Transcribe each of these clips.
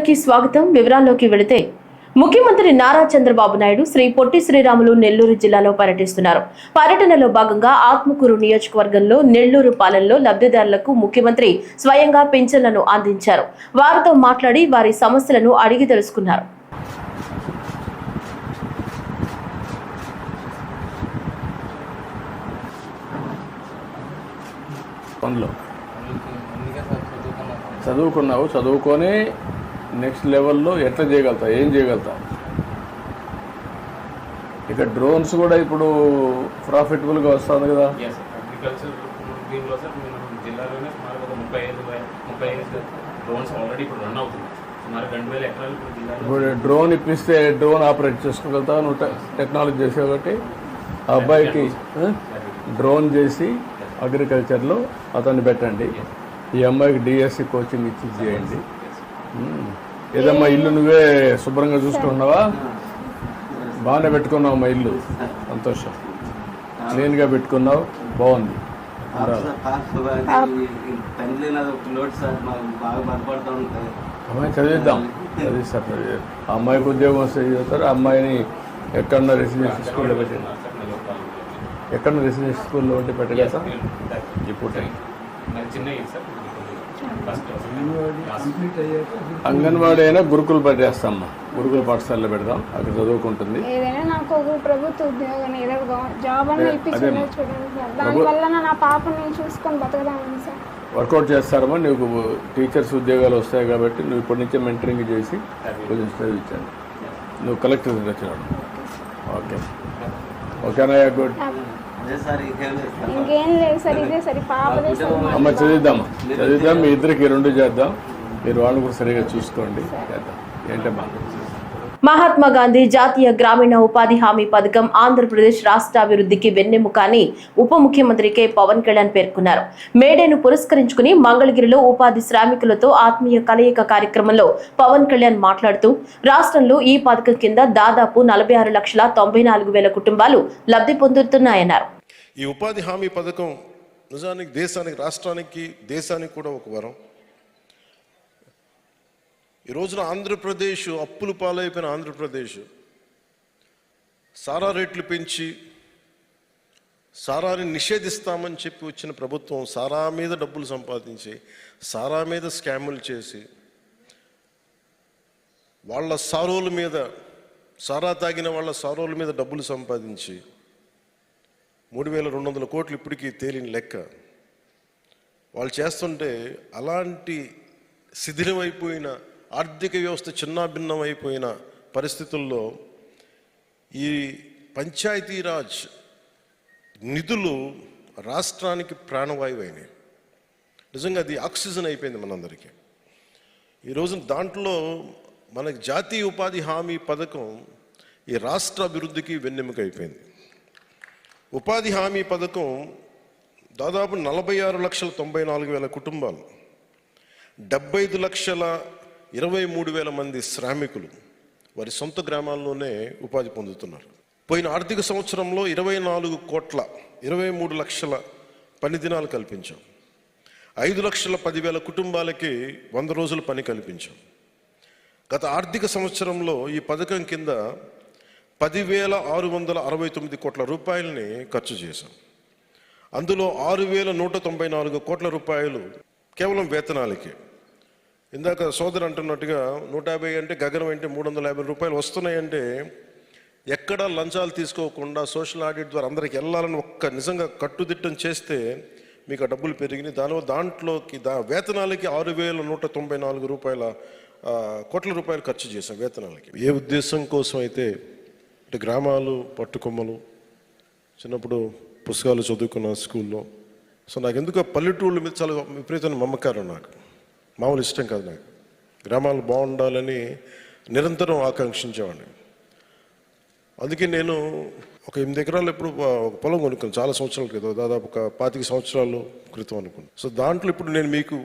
Channel కి స్వాగతం. వివరాల్లోకి వెళితే ముఖ్యమంత్రి నారా చంద్రబాబు నాయుడు శ్రీ పొట్టి శ్రీరాములు నెల్లూరు జిల్లాలో పర్యటిస్తున్నారు. పర్యటనలో భాగంగా ఆత్మకూరు నియోజకవర్గంలో నెల్లూరు పాలెంలో లబ్ధిదారులకు ముఖ్యమంత్రి స్వయంగా పింఛన్లను అందించారు. వారితో మాట్లాడి వారి సమస్యలను అడిగి తెలుసుకున్నారు. చదువుకొని నెక్స్ట్ లెవెల్లో ఎట్లా చేయగలుగుతావు, ఏం చేయగలుగుతావు? ఇక డ్రోన్స్ కూడా ఇప్పుడు ప్రాఫిటబుల్గా వస్తుంది కదా. అగ్రికల్చర్ దీనిలో సార్ జిల్లాలోనే సుమారు ఒక 35 డ్రోన్స్ ఆల్రెడీ ఇప్పుడు రన్ అవుతుంది. సుమారు 2000 ఎకరాలు ఇప్పుడు డ్రోన్ ఇప్పిస్తే డ్రోన్ ఆపరేట్ చేసుకోగలుగుతావు. నువ్వు టెక్నాలజీ చేసే ఒకటి ఆ అబ్బాయికి డ్రోన్ చేసి అగ్రికల్చర్లో అతన్ని పెట్టండి. ఈ అమ్మాయికి డిఎస్సి కోచింగ్ ఇచ్చి చేయండి. ఏదమ్మా ఇల్లు నువ్వే శుభ్రంగా చూసుకుంటున్నావా? బాగానే పెట్టుకున్నావు మా ఇల్లు, సంతోషం. క్లీన్గా పెట్టుకున్నావు, బాగుంది. అమ్మాయి చదివిద్దాం, చదివిస్తారు. ఆ అమ్మాయికి ఉద్యోగం వస్తే చదువుతారు. ఆ అమ్మాయిని ఎక్కడన్నా రెసిడెన్షియల్ స్కూల్లో పెట్టండి. ఎక్కడన్నా రెసిడెన్షియల్ స్కూల్లో ఉంటే పెట్టగలుగుతా. ఇప్పుడు అంగన్వాడీ అయినా గురుకులు పెట్టేస్తామ్మా. గురుకుల పాఠశాలలో పెడదాం, అక్కడ చదువుకుంటుంది. ఏదైనా నాకు ఒక ప్రభుత్వ ఉద్యోగం ఏదో జాబ్ అన్న ఇప్పించుకునే చూడండి సార్. దానివల్ల నా పాపని చూసుకొని బతకదామని సార్. వర్కౌట్ చేస్తారమ్మా. నీకు టీచర్స్ ఉద్యోగాలు వస్తాయి కాబట్టి నువ్వు ఇప్పటి నుంచే మెంటరింగ్ చేసి కొంచెం చదివించాను. నువ్వు కలెక్టర్ వచ్చినాడు. ఓకే ఓకేనా? గుడ్. ఇంకేం లేదు సార్, ఇదే సరే పాపదే సార్. అమ్మ చదివిద్దాం. మీ ఇద్దరికి 2 చేద్దాం. మీరు వాళ్ళు కూడా సరిగా చూసుకోండి. చేద్దాం. ఏంటమ్మా? మహాత్మా గాంధీ జాతీయ గ్రామీణ ఉపాధి హామీ పథకం ఆంధ్రప్రదేశ్ రాష్ట్ర అభివృద్ధికి వెన్నెముక అని ఉప ముఖ్యమంత్రి కె పవన్ కళ్యాణ్ పేర్కొన్నారు. మేడేను పురస్కరించుకుని మంగళగిరిలో ఉపాధి శ్రామికులతో ఆత్మీయ కలయిక కార్యక్రమంలో పవన్ కళ్యాణ్ మాట్లాడుతూ రాష్ట్రంలో ఈ పథకం కింద దాదాపు 46,94,000 కుటుంబాలు లబ్ధి పొందుతున్నాయన్నారు. ఈ ఉపాధి హామీ పథకం నిజానికి దేశానికి, రాష్ట్రానికి, దేశానికి కూడా ఒక వరం. ఈ రోజున ఆంధ్రప్రదేశ్ అప్పులు పాలైపోయిన ఆంధ్రప్రదేశ్ సారా రేట్లు పెంచి సారాని నిషేధిస్తామని చెప్పి వచ్చిన ప్రభుత్వం సారా మీద డబ్బులు సంపాదించి సారా మీద స్కాములు చేసి వాళ్ళ సారోల మీద, సారా తాగిన వాళ్ళ సారోల మీద డబ్బులు సంపాదించి 3,200 కోట్లు ఇప్పటికీ తేలిన లెక్క. వాళ్ళు చేస్తుంటే అలాంటి శిథిలమైపోయిన ఆర్థిక వ్యవస్థ చిన్నాభిన్నం అయిపోయిన పరిస్థితుల్లో ఈ పంచాయతీరాజ్ నిధులు రాష్ట్రానికి ప్రాణవాయువు అయినాయి. నిజంగా అది ఆక్సిజన్ అయిపోయింది మనందరికీ. ఈరోజు దాంట్లో మనకి జాతీయ ఉపాధి హామీ పథకం ఈ రాష్ట్ర అభివృద్ధికి వెన్నెముక అయిపోయింది. ఉపాధి హామీ పథకం దాదాపు 46,94,000 కుటుంబాలు, 75,23,000 మంది శ్రామికులు వారి సొంత గ్రామాల్లోనే ఉపాధి పొందుతున్నారు. పోయిన ఆర్థిక సంవత్సరంలో 24,23 లక్షల పని దినాలు కల్పించాం. 5,10,000 కుటుంబాలకి 100 రోజుల పని కల్పించాం. గత ఆర్థిక సంవత్సరంలో ఈ పథకం కింద 10,669 కోట్ల రూపాయలని ఖర్చు చేశాం. అందులో 6,194 కోట్ల రూపాయలు కేవలం వేతనాలకి. ఇందాక సోదరు అంటున్నట్టుగా 150 అంటే గగనం అంటే 350 రూపాయలు వస్తున్నాయంటే ఎక్కడ లంచాలు తీసుకోకుండా సోషల్ ఆడిట్ ద్వారా అందరికి వెళ్ళాలని ఒక్క నిజంగా కట్టుదిట్టం చేస్తే మీకు ఆ డబ్బులు పెరిగినాయి. దాంట్లోకి వేతనాలకి 6,194 కోట్ల రూపాయలు ఖర్చు చేశాం వేతనాలకి. ఏ ఉద్దేశం కోసం అయితే అంటే గ్రామాలు పట్టుకొమ్మలు చిన్నప్పుడు పుస్తకాలు చదువుకున్న స్కూల్లో. సో నాకు ఎందుకు పల్లెటూళ్ళ మీద చాలా విపరీతమైన మమకారం. నాకు మామూలు ఇష్టం కాదు. నాకు గ్రామాలు బాగుండాలని నిరంతరం ఆకాంక్షించేవాడిని. అందుకే నేను ఒక 8 ఎకరాలు ఎప్పుడు ఒక పొలం కొనుక్కున్నాను చాలా సంవత్సరాల క్రితం, దాదాపు ఒక 25 సంవత్సరాల క్రితం అనుకున్నాను. సో దాంట్లో ఇప్పుడు నేను మీకు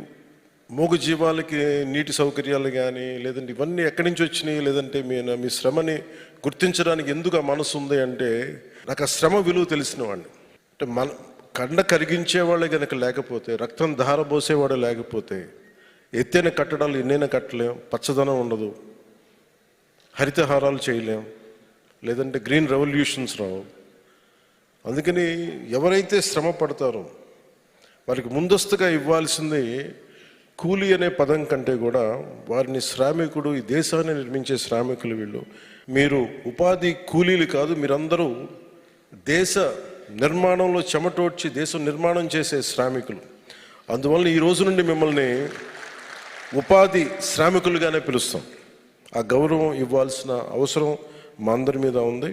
మూగ జీవాలకి నీటి సౌకర్యాలు కానీ లేదంటే ఇవన్నీ ఎక్కడి నుంచి వచ్చినాయి, లేదంటే మీ శ్రమని గుర్తించడానికి ఎందుకు ఆ మనసు ఉంది అంటే నాకు ఆ శ్రమ విలువ తెలిసిన వాడిని. అంటే కండ కరిగించేవాళ్ళే కనుక లేకపోతే, రక్తం ధారబోసేవాడు లేకపోతే ఎత్తైన కట్టడాలు ఎన్నైనా కట్టలేం, పచ్చదనం ఉండదు, హరితహారాలు చేయలేం, లేదంటే గ్రీన్ రెవల్యూషన్స్ రావు. అందుకని ఎవరైతే శ్రమ పడతారో వారికి ముందస్తుగా ఇవ్వాల్సింది కూలీ అనే పదం కంటే కూడా వారిని శ్రామికుడు, ఈ దేశాన్ని నిర్మించే శ్రామికులు వీళ్ళు. మీరు ఉపాధి కూలీలు కాదు, మీరందరూ దేశ నిర్మాణంలో చెమటోడ్చి దేశం నిర్మాణం చేసే శ్రామికులు. అందువల్ల ఈ రోజు నుండి మిమ్మల్ని ఉపాధి శ్రామికులుగానే పిలుస్తాం. ఆ గౌరవం ఇవ్వాల్సిన అవసరం మా అందరి మీద ఉంది.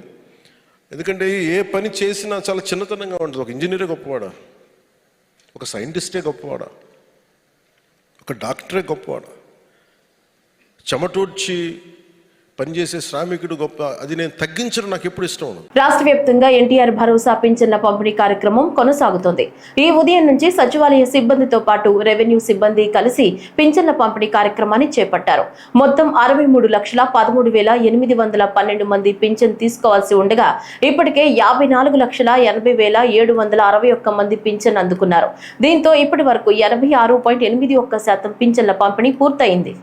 ఎందుకంటే ఏ పని చేసినా చాలా చిన్నతనంగా ఉంటుంది. ఒక ఇంజనీరే గొప్పవాడా, ఒక సైంటిస్టే గొప్పవాడా, ఒక డాక్టరే గొప్పవాడా, చెమటోడ్చి పనిచేసే శ్రామికుడు గొప్ప, అది నేను తగ్గించడం నాకు ఎప్పుడు ఇష్టం ఉండదు. రాష్ట్ర వ్యాప్తంగా ఎన్టీఆర్ భరోసా పింఛన్ల పంపిణీ కార్యక్రమం కొనసాగుతోంది. ఈ ఉదయం నుంచి సచివాలయ సిబ్బందితో పాటు రెవెన్యూ సిబ్బంది కలిసి పింఛన్ల పంపిణీ కార్యక్రమాన్ని చేపట్టారు. మొత్తం 63,13,812 మంది పింఛన్ తీసుకోవాల్సి ఉండగా ఇప్పటికే 54,80,761 మంది పింఛన్ అందుకున్నారు. దీంతో ఇప్పటి వరకు 86.81% పింఛన్ల పంపిణీ పూర్తయింది.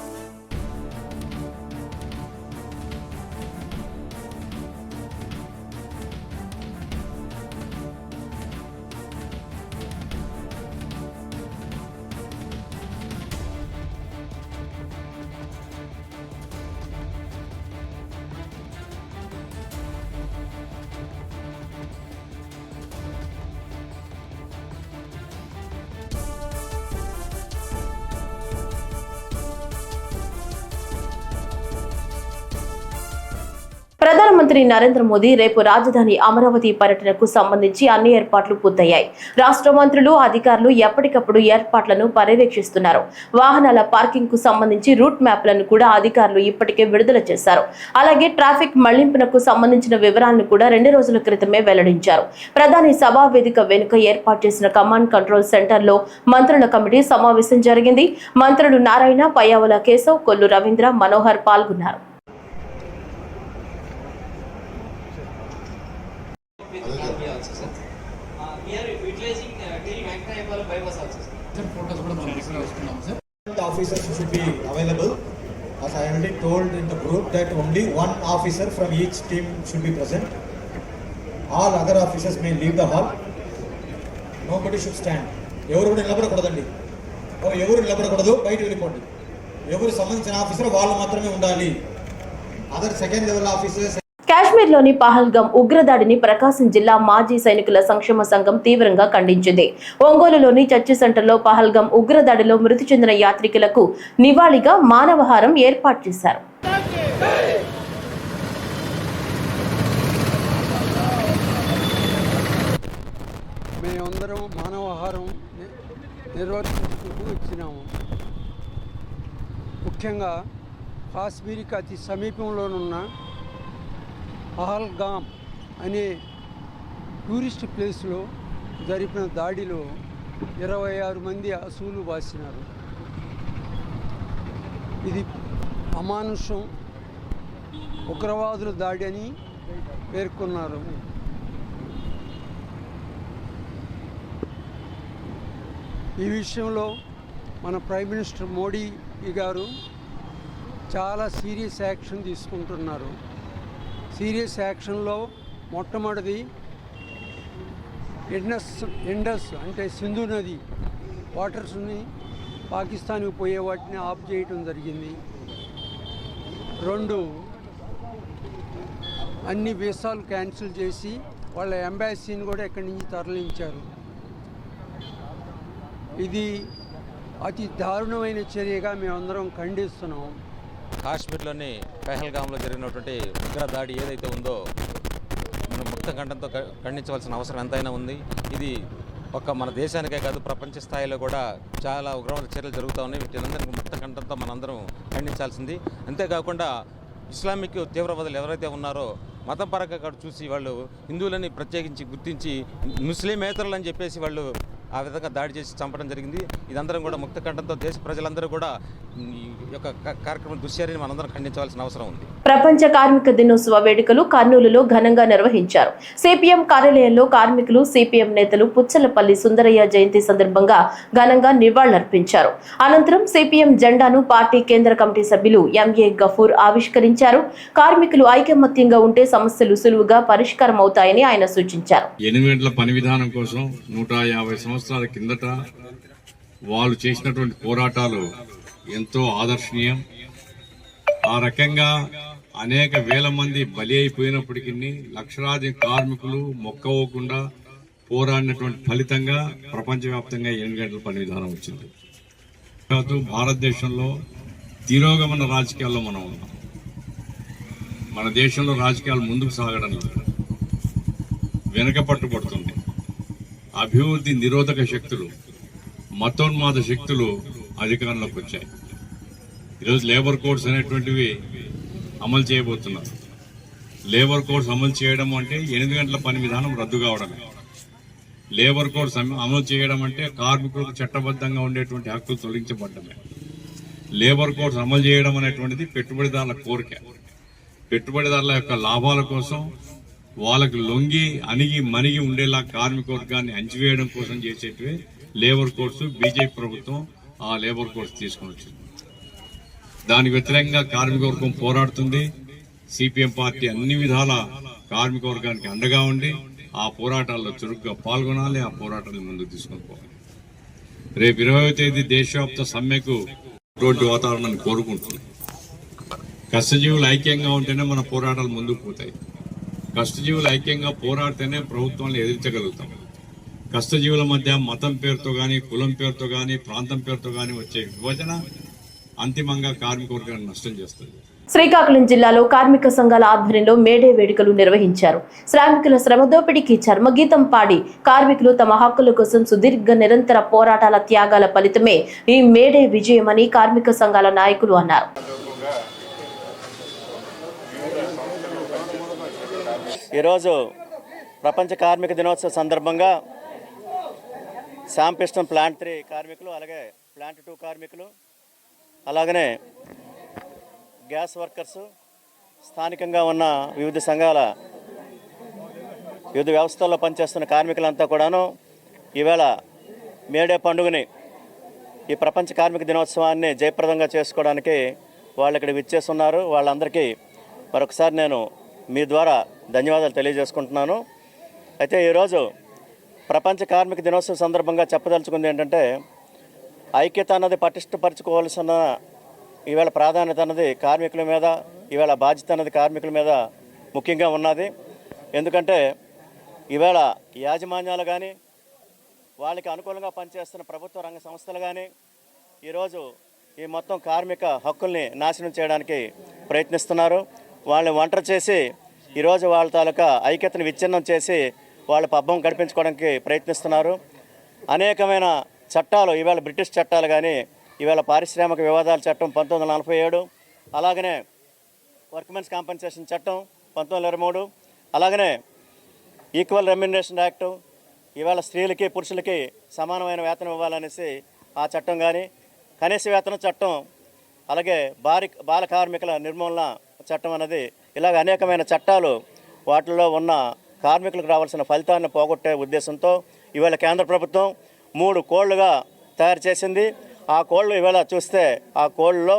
ప్రధానమంత్రి నరేంద్ర మోదీ రేపు రాజధాని అమరావతి పర్యటనకు సంబంధించి అన్ని ఏర్పాట్లు పూర్తయ్యాయి. రాష్ట్ర మంత్రులు, అధికారులు ఎప్పటికప్పుడు ఏర్పాట్లను పర్యవేక్షిస్తున్నారు. వాహనాల పార్కింగ్ కు సంబంధించి రూట్ మ్యాప్లను కూడా అధికారులు ఇప్పటికే విడుదల చేశారు. అలాగే ట్రాఫిక్ మళ్లింపునకు సంబంధించిన వివరాలను కూడా 2 రోజుల క్రితమే వెల్లడించారు. ప్రధాని సభా వేదిక వెనుక ఏర్పాటు చేసిన కమాండ్ కంట్రోల్ సెంటర్ లో మంత్రుల కమిటీ సమావేశం జరిగింది. మంత్రులు నారాయణ, పయ్యావుల కేశవ్, కొల్లు రవీంద్ర, మనోహర్ పాల్గొన్నారు. Officers should be available. As I already told in the group that only one officer from each team should be present. All other officers may leave the hall. Nobody should stand. ఎవరు నిలబడకూడదండి, ఎవరు నిలబడకూడదు, బయట వెళ్ళిపోండి. ఎవరు సంబంధించిన officer వాళ్ళు మాత్రమే ఉండాలి. Other second level officers. కాశ్మీర్లోని పహల్గాం ఉగ్రదాడిని ప్రకాశం జిల్లా మాజీ సైనికుల సంక్షేమ సంఘం తీవ్రంగా ఖండించింది. ఒంగోలులోని చర్చి సెంటర్లో పహల్గాం ఉగ్రదాడిలో మృతి చెందిన యాత్రికులకు నివాళిగా మానవహారం ఏర్పాటు చేశారు. మేమందరం మానవహారం నిర్వర్తించుకుంటూ వచ్చినాము. ముఖ్యంగా కాశ్మీర్కి అతి సమీపంలోనున్న పహల్గాం అనే టూరిస్ట్ ప్లేస్లో జరిపిన దాడిలో 26 మంది అసూలు బాసినారు. ఇది అమానుషం, ఉగ్రవాదుల దాడి అని పేర్కొన్నారు. ఈ విషయంలో మన ప్రైమ్ మినిస్టర్ మోడీ గారు చాలా సీరియస్ యాక్షన్ తీసుకుంటున్నారు. సీరియస్ యాక్షన్లో మొట్టమొదటిది ఇండస్ అంటే సింధు నది వాటర్స్ని పాకిస్తాన్కి పోయే వాటిని ఆఫ్ చేయటం జరిగింది. 2, అన్ని వీసాలు క్యాన్సిల్ చేసి వాళ్ళ ఎంబాసీని కూడా ఎక్కడి నుంచి తరలించారు. ఇది అతి దారుణమైన చర్యగా మేమందరం ఖండిస్తున్నాం. కాశ్మీర్లోని పహల్గాంలో జరిగినటువంటి ఉగ్ర దాడి ఏదైతే ఉందో మనం ముక్త కంఠంతో ఖండించవలసిన అవసరం ఎంతైనా ఉంది. ఇది మన దేశానికే కాదు, ప్రపంచ స్థాయిలో కూడా చాలా ఉగ్రవాద చర్యలు జరుగుతూ ఉన్నాయి. వీటినందరికీ ముక్త కంఠంతో మనందరం ఖండించాల్సింది. అంతేకాకుండా ఇస్లామిక్ తీవ్రవాదులు ఎవరైతే ఉన్నారో మతపరంగా చూసి వాళ్ళు హిందువులని ప్రత్యేకించి గుర్తించి ముస్లిమేతరులు అని చెప్పేసి వాళ్ళు ఆ విధంగా దాడి చేసి చంపడం జరిగింది. ఇదందరం కూడా ముక్త కంఠంతో దేశ ప్రజలందరూ కూడా ఈ యొక్క కార్యక్రమం దుశ్చర్యని మనందరం ఖండించవలసిన అవసరం ఉంది. ప్రపంచ కార్మిక దినోత్సవ వేడుకలు కర్నూలులో ఘనంగా నిర్వహించారు. సిపిఎం కార్యాలయంలో కార్మికులు, సిపిఎం నేతలు పుచ్చలపల్లి సుందరయ్య జయంతి సందర్భంగా ఘనంగా నివాళులర్పించారు. అనంతరం సిపిఎం జెండాను పార్టీ కేంద్ర కమిటీ సభ్యులు ఎంఏ గఫూర్ ఆవిష్కరించారు. కార్మికులు ఐకమత్యంగా ఉంటే సమస్యలు సులువుగా పరిష్కారం అవుతాయని ఆయన సూచించారు. 8 గంటల పని విధానం కోసం 150 సంవత్సరాల కిందట వాళ్ళు చేసినటువంటి పోరాటాలు ఎంతో ఆదర్శనీయం. ఆ రకంగా అనేక వేల మంది బలి అయిపోయినప్పటికీ లక్షలాది కార్మికులు మొక్కవకుండా పోరాడినటువంటి ఫలితంగా ప్రపంచవ్యాప్తంగా 8 గంటల పని విధానం వచ్చింది. భారతదేశంలో తిరోగమన రాజకీయాల్లో మనం ఉన్నాం. మన దేశంలో రాజకీయాలు ముందుకు సాగడం లేదు, వెనకపట్టుబడుతుంది. అభివృద్ధి నిరోధక శక్తులు, మతోన్మాద శక్తులు అధికారంలోకి వచ్చాయి. ఈరోజు లేబర్ కోడ్స్ అనేటువంటివి అమలు చేయబోతున్నారు. లేబర్ కోడ్స్ అమలు చేయడం అంటే 8 గంటల పని విధానం రద్దు కావడమే. లేబర్ కోడ్స్ అమలు చేయడం అంటే కార్మికులకు చట్టబద్ధంగా ఉండేటువంటి హక్కులు తొలగించబడ్డమే. లేబర్ కోడ్స్ అమలు చేయడం అనేటువంటిది పెట్టుబడిదారుల కోరిక. పెట్టుబడిదారుల యొక్క లాభాల కోసం వాళ్ళకు లొంగి అణిగి మణిగి ఉండేలా కార్మిక వర్గాన్ని అణచివేయడం కోసం చేసేటివే లేబర్ కోడ్స్. బీజేపీ ప్రభుత్వం ఆ లేబర్ కోడ్స్ తీసుకుని వచ్చింది. దానికి వ్యతిరేకంగా కార్మిక వర్గం పోరాడుతుంది. సిపిఎం పార్టీ అన్ని విధాల కార్మిక వర్గానికి అండగా ఉండి ఆ పోరాటాల్లో చురుగ్గా పాల్గొనాలి, ఆ పోరాటాన్ని ముందుకు తీసుకొని పోవాలి. రేపు 20వ తేదీ దేశవ్యాప్త సమ్మెకు ఇటువంటి వాతావరణాన్ని కోరుకుంటుంది. కష్టజీవులు ఐక్యంగా ఉంటేనే మన పోరాటాలు ముందుకు పోతాయి. కష్టజీవులు ఐక్యంగా పోరాడితేనే ప్రభుత్వాన్ని ఎదిరించగలుగుతాం. కష్టజీవుల మధ్య మతం పేరుతో కానీ, కులం పేరుతో కానీ, ప్రాంతం పేరుతో కానీ వచ్చే విభజన అంతిమంగా కార్మిక వర్గాన్ని నష్టం చేస్తుంది. శ్రీకాకుళం జిల్లాలో కార్మిక సంఘాల ఆధ్వర్యంలో మేడే వేడుకలు నిర్వహించారు. శ్రామికుల శ్రమదోపిడికి చర్మగీతం పాడి కార్మికులు తమ హక్కుల కోసం సుదీర్ఘ నిరంతర పోరాటాల త్యాగాల ఫలితమే ఈ మేడే విజయమని కార్మిక సంఘాల నాయకులు అన్నారు. ఈరోజు ప్రపంచ కార్మిక దినోత్సవ సందర్భంగా శాంపిస్టన్ ప్లాంట్ 3 కార్మికులు, అలాగే ప్లాంట్ 2 కార్మికులు, అలాగనే గ్యాస్ వర్కర్సు, స్థానికంగా ఉన్న వివిధ సంఘాల వివిధ వ్యవస్థల్లో పనిచేస్తున్న కార్మికులంతా కూడాను ఈవేళ మేడే పండుగని, ఈ ప్రపంచ కార్మిక దినోత్సవాన్ని జయప్రదంగా చేసుకోవడానికి వాళ్ళు ఇక్కడ విచ్చేస్తున్నారు. వాళ్ళందరికీ మరొకసారి నేను మీ ద్వారా ధన్యవాదాలు తెలియజేసుకుంటున్నాను. అయితే ఈరోజు ప్రపంచ కార్మిక దినోత్సవం సందర్భంగా చెప్పదలుచుకుంది ఏంటంటే, ఐక్యత అన్నది పటిష్టపరచుకోవాల్సిన ఈవేళ ప్రాధాన్యత అన్నది కార్మికుల మీద, ఈవేళ బాధ్యత అన్నది కార్మికుల మీద ముఖ్యంగా ఉన్నది. ఎందుకంటే ఈవేళ యాజమాన్యాలు కానీ, వాళ్ళకి అనుకూలంగా పనిచేస్తున్న ప్రభుత్వ రంగ సంస్థలు కానీ ఈరోజు ఈ మొత్తం కార్మిక హక్కుల్ని నాశనం చేయడానికి ప్రయత్నిస్తున్నారు. వాళ్ళని ఒంటరి చేసి ఈరోజు వాళ్ళ తాలూకా ఐక్యతను విచ్ఛిన్నం చేసి వాళ్ళ పబ్బం గడిపించుకోవడానికి ప్రయత్నిస్తున్నారు. అనేకమైన చట్టాలు, ఈవేళ బ్రిటిష్ చట్టాలు కానీ, ఈవేళ పారిశ్రామిక వివాదాల చట్టం 1947, అలాగనే వర్క్మెన్స్ కాంపెన్సేషన్ చట్టం 1923, అలాగనే ఈక్వల్ రెమ్యునరేషన్ యాక్టు, ఈవేళ స్త్రీలకి పురుషులకి సమానమైన వేతనం ఇవ్వాలనేసి ఆ చట్టం కానీ, కనీస వేతన చట్టం, అలాగే బాల కార్మికుల నిర్మూలన చట్టం అన్నది, ఇలాగ అనేకమైన చట్టాలు వాటిల్లో ఉన్న కార్మికులకు రావాల్సిన ఫలితాన్ని పోగొట్టే ఉద్దేశంతో ఈవేళ కేంద్ర ప్రభుత్వం 3 కోళ్లుగా తయారు చేసింది. ఆ కోళ్ళు ఈవేళ చూస్తే ఆ కోళ్ళలో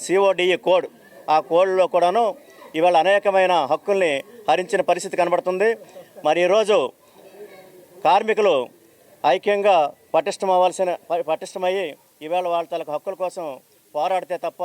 CODE కోడ్, ఆ కోడ్లో కూడాను ఈవేళ అనేకమైన హక్కుల్ని హరించిన పరిస్థితి కనబడుతుంది. మరి ఈరోజు కార్మికులు ఐక్యంగా పటిష్టమయ్యి ఈవేళ వాళ్ళ తలకు హక్కుల కోసం పోరాడితే తప్ప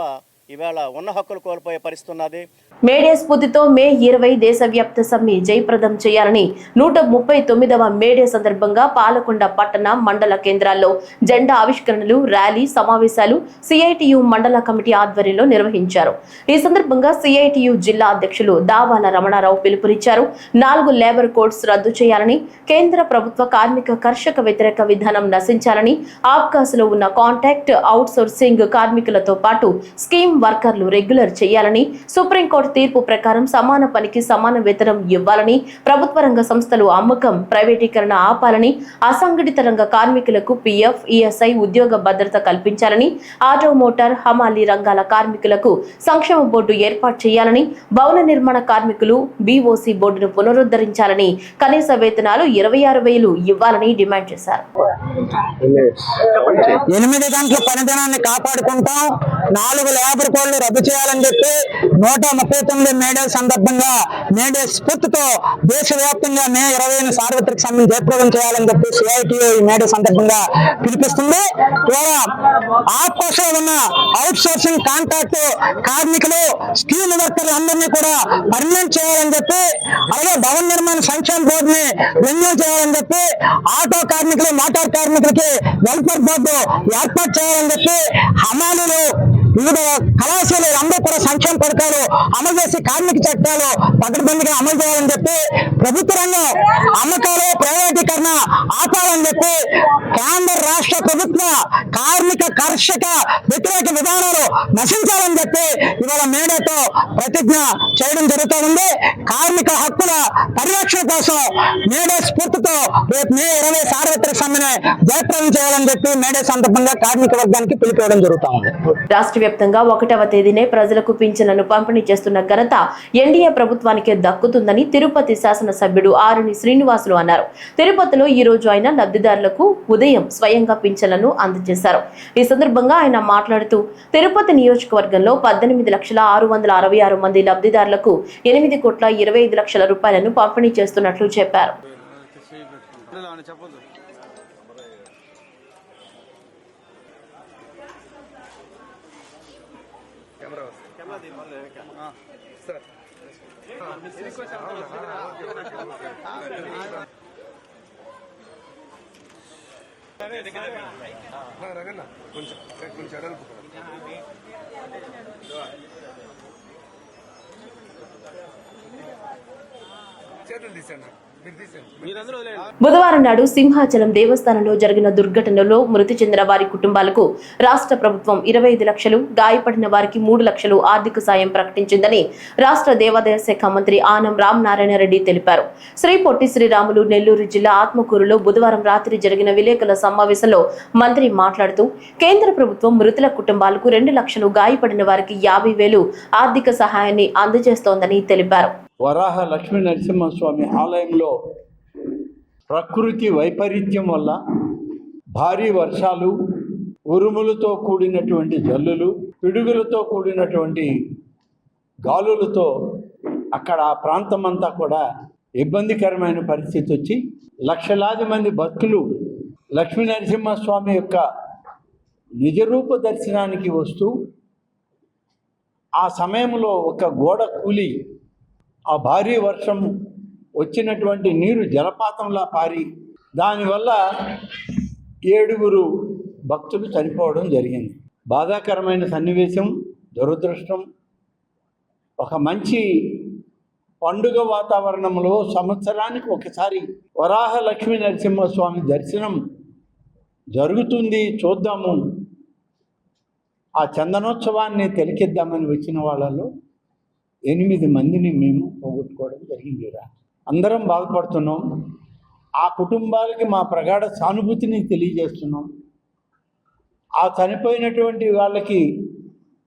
ఈవేళ ఉన్న హక్కులు కోల్పోయే పరిస్థితి ఉన్నది. మేడే స్ఫూర్తితో మే 20 దేశవ్యాప్త సమ్మె జయప్రదం చేయాలని 139వ మేడే సందర్భంగా పాలకొండ పట్టణ మండల కేంద్రాల్లో జెండా ఆవిష్కరణలు, ర్యాలీ, సమావేశాలు CITU మండల కమిటీ ఆధ్వర్యంలో నిర్వహించారు. ఈ సందర్భంగా CITU జిల్లా అధ్యక్షులు దావాల రమణారావు పిలుపునిచ్చారు. 4 లేబర్ కోడ్స్ రద్దు చేయాలని, కేంద్ర ప్రభుత్వ కార్మిక కర్షక వ్యతిరేక విధానం నశించాలని, ఆబ్కాస్లో ఉన్న కాంట్రాక్ట్ అవుట్ సోర్సింగ్ కార్మికులతో పాటు స్కీమ్ వర్కర్లు రెగ్యులర్ చేయాలని, సుప్రీంకోర్టు తీర్పు ప్రకారం సమాన పనికి సమాన వేతనం ఇవ్వాలని, ప్రభుత్వ రంగ సంస్థలు అమ్మకం, ప్రైవేటీకరణ ఆపాలని, అసంఘటిత రంగ కార్మికులకు పీఎఫ్, ఈఎస్ఐ ఉద్యోగ భద్రత కల్పించాలని, ఆటో మోటార్, హమాలీ రంగాల కార్మికులకు సంక్షేమ బోర్డు ఏర్పాటు చేయాలని, భవన నిర్మాణ కార్మికులు బీఓసీ బోర్డును పునరుద్ధరించాలని, కనీస వేతనాలు 26,000 ఇవ్వాలని డిమాండ్ చేశారు. 8 గంటల పనిదినాన్ని కాపాడుకుంటాం, 4 లేబర్ కోడ్లు రద్దు చేయాలని చెప్పి 139 మేడే సందర్భంగా మేడే స్ఫూర్తితో దేశవ్యాప్తంగా మే 20 సార్వత్రిక సమ్మెను జయప్రదం చేయాలని చెప్పి సిఐటియు ఈ మేడే సందర్భంగా పిలిపిస్తుంది. ద్వారా ఆఫ్కోర్స్లో ఉన్న అవుట్ సోర్సింగ్ కాంట్రాక్ట్ కార్మికులు, స్కీమ్ వర్కర్లు అందరినీ కూడా పర్మనెంట్ చేయాలని చెప్పి, అలాగే భవన నిర్మాణ సంక్షేమ బోర్డుని రెన్యూ చేయాలని చెప్పి, ఆటో కార్మికులు, మోటార్ కార్మికులకి వెల్ఫేర్ బోర్డు ఏర్పాటు చేయాలని చెప్పి, హమాలీలు, వివిధ కళాశాలలు అందరూ కూడా సంక్షేమ పథకాలు అమలు చేసి కార్మిక చట్టాలు పకడ్బందీగా అమలు చేయాలని చెప్పి, ప్రభుత్వ రంగం అమ్మకాలు, ప్రైవేటీకరణ ఆపాలని చెప్పి, కేంద్ర రాష్ట్ర ప్రభుత్వ కార్మిక కర్షక వ్యతిరేక విధానాలు నశించాలని చెప్పి ఇవాళ మేడేతో ప్రతిజ్ఞ చేయడం జరుగుతూ ఉంది. కార్మిక హక్కుల పరిరక్షణ కోసం మేడే స్ఫూర్తితో రేపు మే 20 సార్వత్రిక సమ్మెను జయప్రదం చేయాలని చెప్పి మేడే సందర్భంగా కార్మిక వర్గానికి పిలిపివ్వడం జరుగుతూ ఉంది. రాష్ట్ర వ్యాప్తంగా 1వ తేదీనే ప్రజలకు పింఛన్లను పంపిణీ చేస్తున్న ఘనత ఎన్డీఏ ప్రభుత్వానికే దక్కుతుందని తిరుపతి శాసనసభ్యుడు ఆరుని శ్రీనివాసులు అన్నారు. తిరుపతిలో ఈ రోజు ఆయన లబ్ధిదారులకు ఉదయం స్వయంగా పింఛన్లను అందజేశారు. ఈ సందర్భంగా ఆయన మాట్లాడుతూ తిరుపతి నియోజకవర్గంలో 18,666 మంది లబ్ధిదారులకు 8,25,00,000 రూపాయలను పంపిణీ చేస్తున్నట్లు చెప్పారు. బుధవారం నాడు సింహాచలం దేవస్థానంలో జరిగిన దుర్ఘటనలో మృతి చెందిన వారి కుటుంబాలకు రాష్ట్ర ప్రభుత్వం 25 లక్షలు, గాయపడిన వారికి 3 లక్షలు ఆర్థిక సాయం ప్రకటించిందని రాష్ట్ర దేవాదాయ శాఖ మంత్రి ఆనం రామనారాయణ రెడ్డి తెలిపారు. శ్రీ పొట్టి శ్రీరాములు నెల్లూరు జిల్లా ఆత్మకూరులో బుధవారం రాత్రి జరిగిన విలేకరుల సమావేశంలో మంత్రి మాట్లాడుతూ కేంద్ర ప్రభుత్వం మృతుల కుటుంబాలకు 2 లక్షలు, గాయపడిన వారికి 50,000 ఆర్థిక సహాయాన్ని అందజేస్తోందని తెలిపారు. వరాహ లక్ష్మీ నరసింహస్వామి ఆలయంలో ప్రకృతి వైపరీత్యం వల్ల భారీ వర్షాలు, ఉరుములతో కూడినటువంటి జల్లులు, పిడుగులతో కూడినటువంటి గాలులతో అక్కడ ఆ ప్రాంతం అంతా కూడా ఇబ్బందికరమైన పరిస్థితి వచ్చి లక్షలాది మంది భక్తులు లక్ష్మీ నరసింహస్వామి యొక్క నిజరూప దర్శనానికి వస్తూ ఆ సమయంలో ఒక గోడ కూలి ఆ భారీ వర్షం వచ్చినటువంటి నీరు జలపాతంలా పారి దానివల్ల 7 భక్తులు చనిపోవడం జరిగింది. బాధాకరమైన సన్నివేశం, దురదృష్టం. ఒక మంచి పండుగ వాతావరణంలో సంవత్సరానికి ఒకసారి వరాహ లక్ష్మీ నరసింహస్వామి దర్శనం జరుగుతుంది, చూద్దాము, ఆ చందనోత్సవాన్ని తిలకిద్దామని వచ్చిన వాళ్ళలో 8 మందిని మేము పోగొట్టుకోవడం జరిగింది. అందరం బాధపడుతున్నాం. ఆ కుటుంబాలకి మా ప్రగాఢ సానుభూతిని తెలియజేస్తున్నాం. ఆ చనిపోయినటువంటి వాళ్ళకి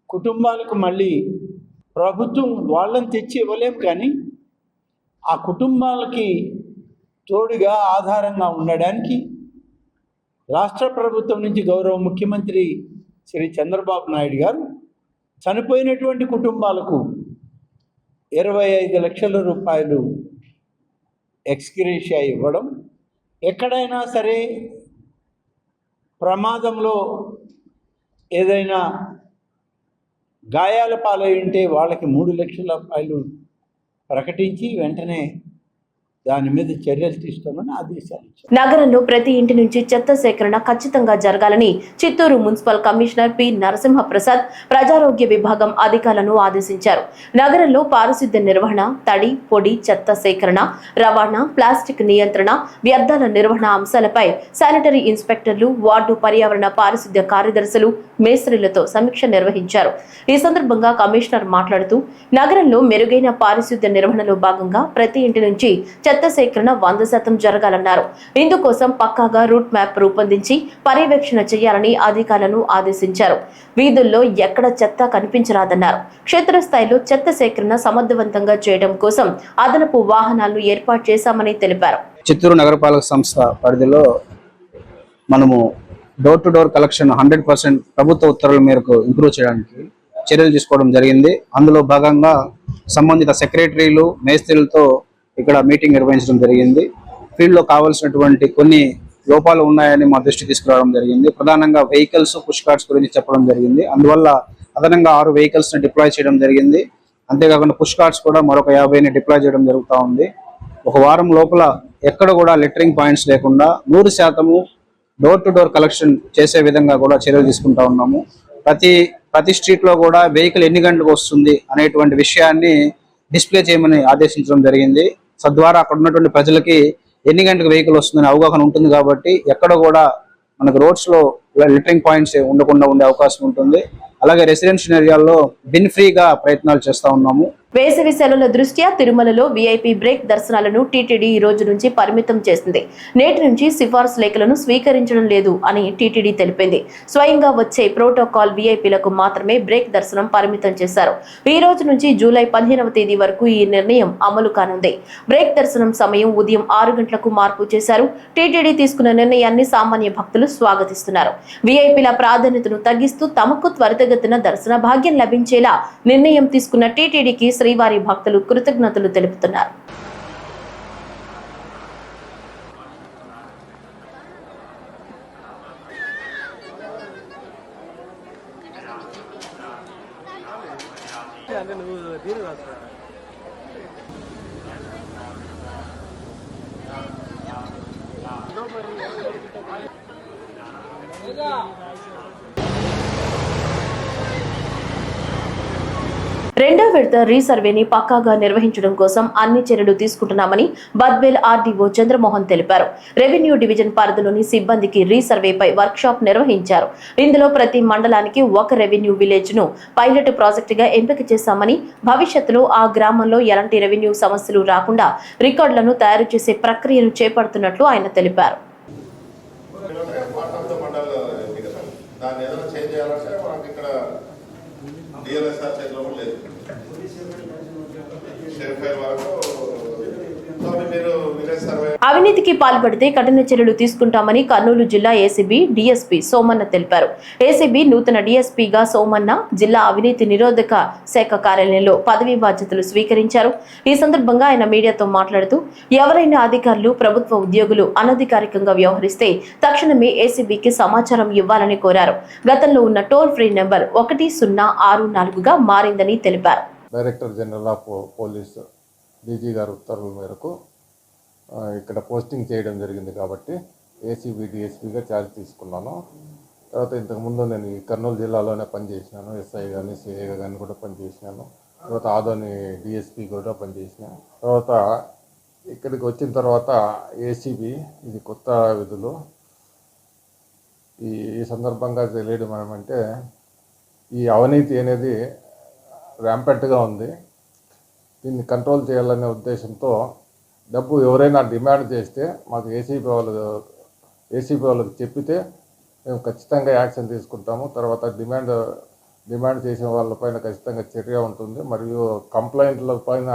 కుటుంబాలకు మళ్ళీ ప్రభుత్వం వాళ్ళని తెచ్చి ఇవ్వలేం, కానీ ఆ కుటుంబాలకి తోడుగా ఆధారంగా ఉండడానికి రాష్ట్ర ప్రభుత్వం నుంచి గౌరవ ముఖ్యమంత్రి శ్రీ చంద్రబాబు నాయుడు గారు చనిపోయినటువంటి కుటుంబాలకు 25 లక్షల రూపాయలు ఎక్స్గ్రేషియా ఇవ్వడం, ఎక్కడైనా సరే ప్రమాదంలో ఏదైనా గాయాల పాలై ఉంటే వాళ్ళకి 3 లక్షల రూపాయలు ప్రకటించి వెంటనే దాని మీద చర్యలు తీసుకోమని ఆదేశాలు ఇచ్చారు. నగరంలో ప్రతి ఇంటి నుంచి చెత్త సేకరణ ఖచ్చితంగా జరగాలని Chittoor municipal commissioner P Narasimha Prasad ప్రజారోగ్య విభాగం అధికారులను ఆదేశించారు. నగరంలో పారిశుద్ధ్య నిర్వహణ, తడి, పొడి చెత్త సేకరణ, రవాణా, ప్లాస్టిక్ నియంత్రణ, వ్యర్థాల నిర్వహణ అంశాలపై శానిటరీ ఇన్స్పెక్టర్లు, వార్డు పర్యావరణ పారిశుద్ధ్య కార్యదర్శులు, మేస్త్రీలతో సమీక్ష నిర్వహించారు. ఈ సందర్భంగా కమిషనర్ మాట్లాడుతూ నగరంలో మెరుగైన పారిశుద్ధ్య నిర్వహణలో భాగంగా ప్రతి ఇంటి నుంచి చెత్త సేకరణ 100% జరగాలన్నారు. ఇందుకోసం పక్కాగా రూట్ మ్యాప్ రూపొందించి పర్యవేక్షణ చేయాలని అధికారులను ఆదేశించారు. వీధుల్లో ఎక్కడ చెత్త కనిపించరాదన్నారు. క్షేత్రస్థాయిలో చెత్త సేకరణ సమర్థవంతంగా చేయడం కోసం అదనపు వాహనాలను ఏర్పాటు చేశామని తెలిపారు. చిత్తూరు నగరపాలక సంస్థ పరిధిలో మనము డోర్ టు డోర్ కలెక్షన్ 100% ప్రభుత్వ ఉత్తర్వుల మేరకు ఇంప్రూవ్ చేయడానికి చర్యలు తీసుకోవడం జరిగింది. అందులో భాగంగా సంబంధిత సెక్రటరీలు, మేస్త్రీలతో ఇక్కడ మీటింగ్ నిర్వహించడం జరిగింది. ఫీల్డ్లో కావాల్సినటువంటి కొన్ని లోపాలు ఉన్నాయని మా దృష్టికి తీసుకురావడం జరిగింది. ప్రధానంగా వెహికల్స్, పుష్ కార్ట్స్ గురించి చెప్పడం జరిగింది. అందువల్ల అదనంగా 6 వెహికల్స్ని డిప్లాయ్ చేయడం జరిగింది. అంతేకాకుండా పుష్ కార్ట్స్ కూడా మరొక 50ని డిప్లాయ్ చేయడం జరుగుతూ ఉంది. ఒక వారం లోపల ఎక్కడ కూడా లిటరింగ్ పాయింట్స్ లేకుండా 100% డోర్ టు డోర్ కలెక్షన్ చేసే విధంగా కూడా చర్యలు తీసుకుంటా ఉన్నాము. ప్రతి స్ట్రీట్ లో కూడా వెహికల్ ఎన్ని గంటలకు వస్తుంది అనేటువంటి విషయాన్ని డిస్ప్లే చేయమని ఆదేశించడం జరిగింది. తద్వారా అక్కడ ఉన్నటువంటి ప్రజలకి ఎన్ని గంటలకు వెహికల్ వస్తుందని అవగాహన ఉంటుంది. కాబట్టి ఎక్కడ కూడా మనకు రోడ్స్ లో లిటరింగ్ పాయింట్స్ ఉండకుండా ఉండే అవకాశం ఉంటుంది. అలాగే రెసిడెన్షియల్ ఏరియాల్లో బిన్ ఫ్రీగా ప్రయత్నాలు చేస్తా ఉన్నాము. వేసవి సెలవుల దృష్ట్యా తిరుమలలో వీఐపీ బ్రేక్ దర్శనాలను టీటీడీ ఈ రోజు నుంచి పరిమితం చేసింది. నేటి నుంచి సిఫార్సు లేఖలను స్వీకరించడం లేదు అని టీటీడీ తెలిపింది. స్వయంగా వచ్చే ప్రోటోకాల్ వీఐపీలకు మాత్రమే బ్రేక్ దర్శనం పరిమితం చేశారు. ఈ రోజు నుంచి జూలై 15వ తేదీ వరకు ఈ నిర్ణయం అమలు కానుంది. బ్రేక్ దర్శనం సమయం ఉదయం 6 గంటలకు మార్పు చేశారు. టీటీడీ తీసుకున్న నిర్ణయాన్ని సామాన్య భక్తులు స్వాగతిస్తున్నారు. వీఐపీల ప్రాధాన్యతను తగ్గిస్తూ తమకు త్వరితగతిన దర్శన భాగ్యం లభించేలా నిర్ణయం తీసుకున్న టీటీడీకి శ్రీవారి భక్తులు కృతజ్ఞతలు తెలుపుతున్నారు. రెండో విడత రీసర్వేని పక్కాగా నిర్వహించడం కోసం అన్ని చర్యలు తీసుకుంటున్నామని బద్వేల్ ఆర్డీఓ చంద్రమోహన్ తెలిపారు. రెవెన్యూ డివిజన్ పరిధిలోని సిబ్బందికి రీసర్వేపై వర్క్షాప్ నిర్వహించారు. ఇందులో ప్రతి మండలానికి ఒక రెవెన్యూ విలేజ్ ను పైలట్ ప్రాజెక్టుగా ఎంపిక చేశామని, భవిష్యత్తులో ఆ గ్రామంలో ఎలాంటి రెవెన్యూ సమస్యలు రాకుండా రికార్డులను తయారు చేసే ప్రక్రియను చేపడుతున్నట్లు ఆయన తెలిపారు. అవినీతికి పాల్పడితే కఠిన చర్యలు తీసుకుంటామని కర్నూలు జిల్లా ఏసీబీ డీఎస్పీ సోమన్న తెలిపారు. ఏసీబీ నూతన డీఎస్పీగా సోమన్న జిల్లా అవినీతి నిరోధక శాఖ కార్యాలయంలో పదవీ బాధ్యతలు స్వీకరించారు. ఈ సందర్భంగా ఆయన మీడియాతో మాట్లాడుతూ ఎవరైనా అధికారులు, ప్రభుత్వ ఉద్యోగులు అనధికారికంగా వ్యవహరిస్తే తక్షణమే ఏసీబీకి సమాచారం ఇవ్వాలని కోరారు. గతంలో ఉన్న టోల్ ఫ్రీ నెంబర్ 1064గా మారిందని తెలిపారు. Director general of police DG గారి ఉత్తర్వుల మేరకు ఇక్కడ పోస్టింగ్ చేయడం జరిగింది. కాబట్టి ఏసీబీ డిఎస్పీగా ఛార్జ్ తీసుకున్నాను. తర్వాత ఇంతకుముందు నేను ఈ కర్నూలు జిల్లాలోనే పనిచేసినాను. ఎస్ఐ కానీ, సిఐగా కానీ కూడా పనిచేసినాను. తర్వాత ఆదోని డిఎస్పీ కూడా పనిచేసినాను. తర్వాత ఇక్కడికి వచ్చిన తర్వాత ఏసీబీ ఇది కొత్త విధులు. ఈ సందర్భంగా తెలియడం ఏమంటే ఈ అవినీతి అనేది ర్యాంపెంట్గా ఉంది. దీన్ని కంట్రోల్ చేయాలనే ఉద్దేశంతో డబ్బు ఎవరైనా డిమాండ్ చేస్తే మాకు ఏసీబీ వాళ్ళకి చెప్పితే మేము ఖచ్చితంగా యాక్షన్ తీసుకుంటాము. తర్వాత డిమాండ్ చేసిన వాళ్ళపైన ఖచ్చితంగా చర్య ఉంటుంది. మరియు కంప్లైంట్ల పైన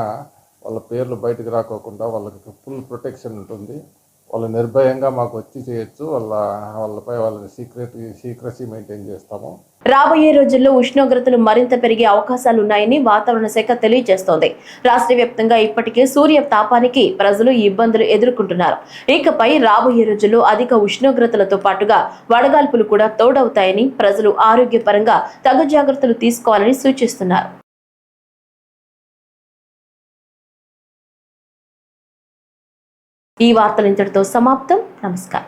వాళ్ళ పేర్లు బయటకు రాకోకుండా వాళ్ళకి ఫుల్ ప్రొటెక్షన్ ఉంటుంది. వాళ్ళు నిర్భయంగా మాకు వచ్చి చేయొచ్చు. వాళ్ళపై వాళ్ళని సీక్రసీ మెయింటైన్ చేస్తాము. రాబోయే రోజుల్లో ఉష్ణోగ్రతలు మరింత పెరిగే అవకాశాలున్నాయని వాతావరణ శాఖ తెలియజేస్తోంది. రాష్ట్ర వ్యాప్తంగా ఇప్పటికే సూర్య తాపానికి ప్రజలు ఇబ్బందులు ఎదుర్కొంటున్నారు. ఇకపై రాబోయే రోజుల్లో అధిక ఉష్ణోగ్రతలతో పాటుగా వడగాల్పులు కూడా తోడవుతాయని ప్రజలు ఆరోగ్యపరంగా తగు జాగ్రత్తలు తీసుకోవాలని సూచిస్తున్నారు. ఈ వార్తలు ఇంతటితో సమాప్తం. నమస్కారం.